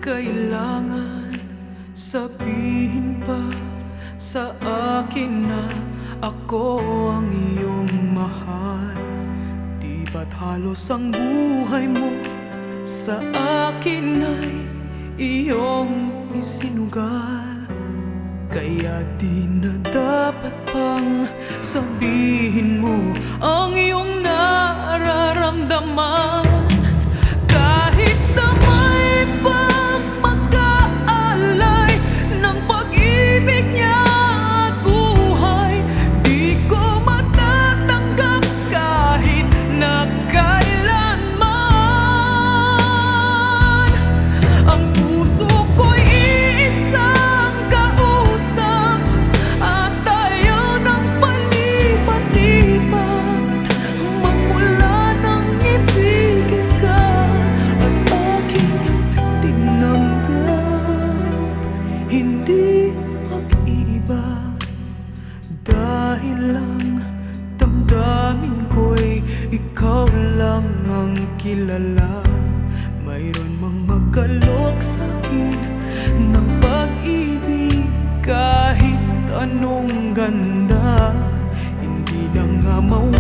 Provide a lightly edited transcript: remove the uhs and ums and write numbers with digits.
kailangan sabihin pa sa akin na ako ang iyong mahal. Di ba't halos ang buhay mo sa akin ay iyong isinugal? Kaya di na dapat pang sabihin mo ang iyong nararamdaman. Kahit na may pagmag-aalay ng pag-ibig niya at buhay, di ko matatanggap kahit na kailanman. Ang puso ko'y iisang kausap at ayaw ng palipat-lipat. Magmula nang ibigin ka at aking tinanggap, hindi mag-iiba. Dahil lang damdamin ko'y ikaw lang ang kilala. Mayroon mang magalok sa'kin ng pag-ibig, kahit anong ganda, hindi na nga mawala